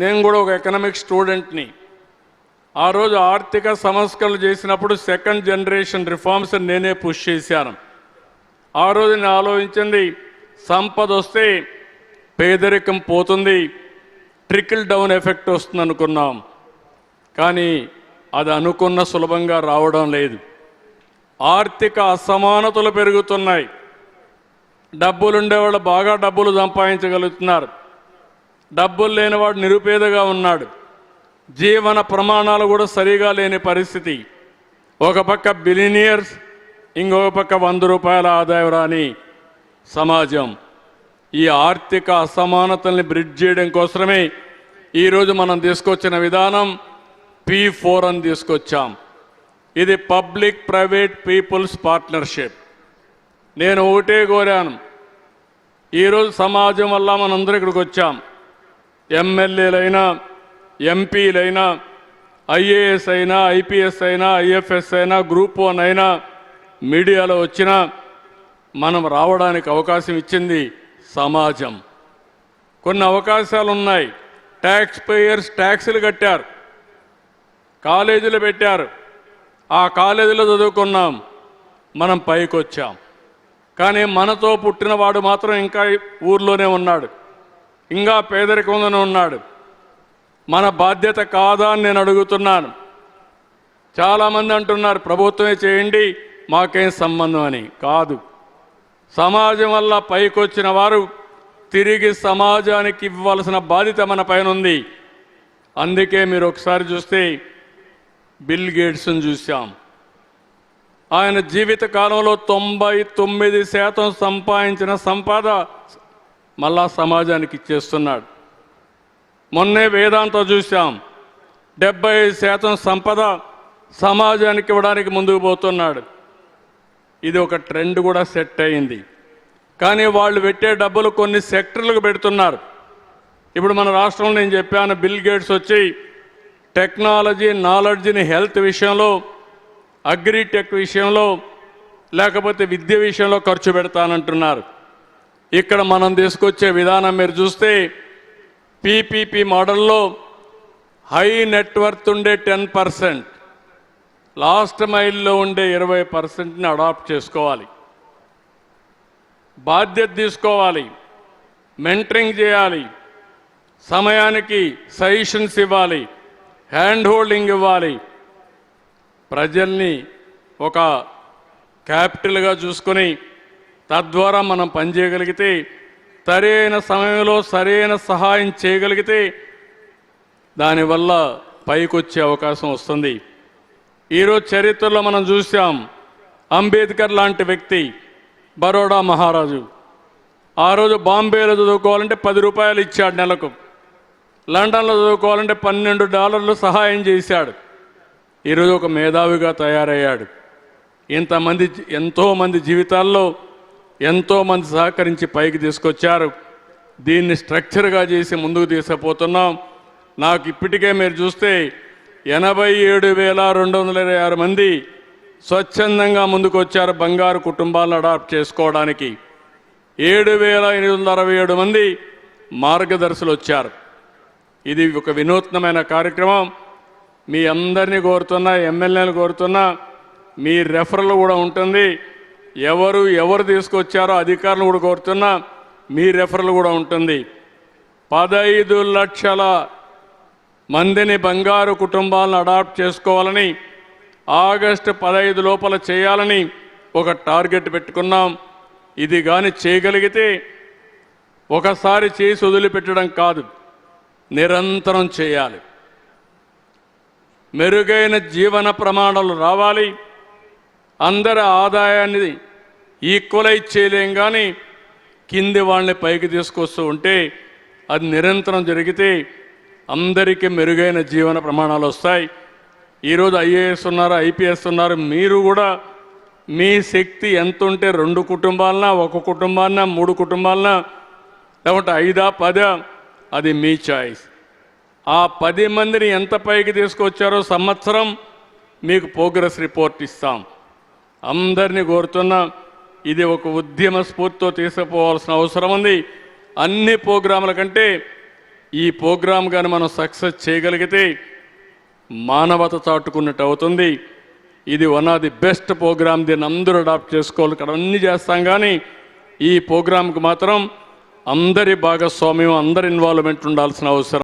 నేను కూడా ఒక ఎకనామిక్ స్టూడెంట్ని. ఆ రోజు ఆర్థిక సంస్కరణలు చేసినప్పుడు సెకండ్ జనరేషన్ రిఫార్మ్స్ నేనే పుష్ చేశాను. ఆ రోజు నేను ఆలోచించింది, సంపద వస్తే పేదరికం పోతుంది, ట్రికిల్ డౌన్ ఎఫెక్ట్ వస్తుంది అనుకున్నాం. కానీ అది అనుకున్న సులభంగా రావడం లేదు. ఆర్థిక అసమానతలు పెరుగుతున్నాయి. డబ్బులుండేవాళ్ళు బాగా డబ్బులు సంపాదించగలుగుతున్నారు, డబ్బులు లేనివాడు నిరుపేదగా ఉన్నాడు. జీవన ప్రమాణాలు కూడా సరిగా లేని పరిస్థితి. ఒక పక్క బిలినియర్స్, ఇంకొక పక్క 100 రూపాయల ఆదాయం రాని సమాజం. ఈ ఆర్థిక అసమానతల్ని బ్రిడ్జ్ చేయడం కోసమే ఈరోజు మనం తీసుకొచ్చిన విధానం P4 అని తీసుకొచ్చాం. ఇది పబ్లిక్ ప్రైవేట్ పీపుల్స్ పార్ట్నర్షిప్. నేను ఒకటే కోరాను, ఈరోజు సమాజం వల్ల మనందరూ ఇక్కడికి వచ్చాం. ఎమ్మెల్యేలైనా, ఎంపీలైనా, ఐఏఎస్ అయినా, ఐపీఎస్ అయినా, ఐఎఫ్ఎస్ అయినా, గ్రూప్ 1 అయినా, మీడియాలో వచ్చినా మనం రావడానికి అవకాశం ఇచ్చింది సమాజం. కొన్ని అవకాశాలు ఉన్నాయి. ట్యాక్స్ పేయర్స్ ట్యాక్సులు కట్టారు, కాలేజీలు పెట్టారు, ఆ కాలేజీలో చదువుకున్నాం, మనం పైకి వచ్చాం. కానీ మనతో పుట్టినవాడు మాత్రం ఇంకా ఊర్లోనే ఉన్నాడు, ఇంకా పేదరికంలోనే ఉన్నాడు. మన బాధ్యత కాదా అని నేను అడుగుతున్నాను. చాలామంది అంటున్నారు ప్రభుత్వమే చేయండి, మాకేం సంబంధం అని. కాదు, సమాజం వల్ల పైకొచ్చిన వారు తిరిగి సమాజానికి ఇవ్వాల్సిన బాధ్యత మన పైన ఉంది. అందుకే మీరు ఒకసారి చూస్తే బిల్ గేట్స్ని చూసాం. ఆయన జీవిత కాలంలో 99% సంపాదించిన సంపద మళ్ళా సమాజానికి ఇచ్చేస్తున్నాడు. మొన్నే వేదాంత చూసాం, 75% సంపద సమాజానికి ఇవ్వడానికి ముందుకు పోతున్నాడు. ఇది ఒక ట్రెండ్ కూడా సెట్ అయింది. కానీ వాళ్ళు పెట్టే డబ్బులు కొన్ని సెక్టర్లకు పెడుతున్నారు. ఇప్పుడు మన రాష్ట్రంలో నేను చెప్పాను, బిల్ గేట్స్ వచ్చి టెక్నాలజీ, నాలెడ్జ్ని హెల్త్ విషయంలో, అగ్రిటెక్ విషయంలో, లేకపోతే విద్య విషయంలో ఖర్చు పెడతానంటున్నారు. ఇక్కడ మనం తీసుకొచ్చే విధానం మీరు చూస్తే పీపీపీ మోడల్లో హై నెట్వర్త్ ఉండే 10%, లాస్ట్ మైల్లో ఉండే 20%ని అడాప్ట్ చేసుకోవాలి, బాధ్యత తీసుకోవాలి, మెంటరింగ్ చేయాలి, సమయానికి సజెషన్స్ ఇవ్వాలి, హ్యాండ్ హోల్డింగ్ ఇవ్వాలి. ప్రజల్ని ఒక క్యాపిటల్గా చూసుకొని తద్వారా మనం పనిచేయగలిగితే, సరైన సమయంలో సరైన సహాయం చేయగలిగితే దానివల్ల పైకొచ్చే అవకాశం వస్తుంది. ఈరోజు చరిత్రలో మనం చూసాం, అంబేద్కర్ లాంటి వ్యక్తి, బరోడా మహారాజు, ఆ రోజు బాంబేలో చదువుకోవాలంటే 10 రూపాయలు ఇచ్చాడు నెలకు, లండన్లో చదువుకోవాలంటే $12 సహాయం చేశాడు. ఈరోజు ఒక మేధావిగా తయారయ్యాడు. ఎంతోమంది జీవితాల్లో ఎంతోమంది సహకరించి పైకి తీసుకొచ్చారు. దీన్ని స్ట్రక్చర్గా చేసి ముందుకు తీసుకుపోతున్నాం. నాకు ఇప్పటికే మీరు చూస్తే 87,226 మంది స్వచ్ఛందంగా ముందుకు వచ్చారు బంగారు కుటుంబాలను అడాప్ట్ చేసుకోవడానికి. 7,867 మంది మార్గదర్శులు వచ్చారు. ఇది ఒక వినూత్నమైన కార్యక్రమం. మీ అందరినీ కోరుతున్నా, ఎమ్మెల్యేలు కోరుతున్నా, మీ రెఫరల్ కూడా ఉంటుంది. ఎవరు తీసుకొచ్చారో అధికారులు కూడా కోరుతున్నా, మీ రెఫరల్ కూడా ఉంటుంది. 15 లక్షల మందిని బంగారు కుటుంబాలను అడాప్ట్ చేసుకోవాలని, ఆగస్టు 15 లోపల చేయాలని ఒక టార్గెట్ పెట్టుకున్నాం. ఇది కానీ చేయగలిగితే ఒకసారి చేసి వదిలిపెట్టడం కాదు, నిరంతరం చేయాలి. మెరుగైన జీవన ప్రమాణాలు రావాలి. అందరి ఆదాయాన్ని ఈక్వలైజ్ చేయలేం, కానీ కింది వాళ్ళని పైకి తీసుకొస్తూ ఉంటే అది నిరంతరం జరిగితే అందరికీ మెరుగైన జీవన ప్రమాణాలు వస్తాయి. ఈరోజు ఐఏఎస్ ఉన్నారు, ఐపీఎస్ ఉన్నారు. మీరు కూడా మీ శక్తి ఎంత ఉంటే 2 కుటుంబాలనా, 1 కుటుంబాలనా, 3 కుటుంబాలనా, లేకుంటే 5, 10, అది మీ చాయిస్. ఆ 10 మందిని ఎంత పైకి తీసుకొచ్చారో సంవత్సరం మీకు ప్రోగ్రెస్ రిపోర్ట్ ఇస్తాం. అందరినీ కోరుతున్నా, ఇది ఒక ఉద్యమ స్ఫూర్తితో తీసుకుపోవాల్సిన అవసరం ఉంది. అన్ని ప్రోగ్రాముల కంటే ఈ ప్రోగ్రాం కానీ మనం సక్సెస్ చేయగలిగితే మానవత చాటుకున్నట్టు అవుతుంది. ఇది one of the best program. దీన్ని అందరూ అడాప్ట్ చేసుకోవాలి. ఇక్కడ అన్నీ చేస్తాం కానీ ఈ ప్రోగ్రాంకి మాత్రం అందరి భాగస్వామ్యం, అందరి ఇన్వాల్వ్మెంట్ ఉండాల్సిన అవసరం.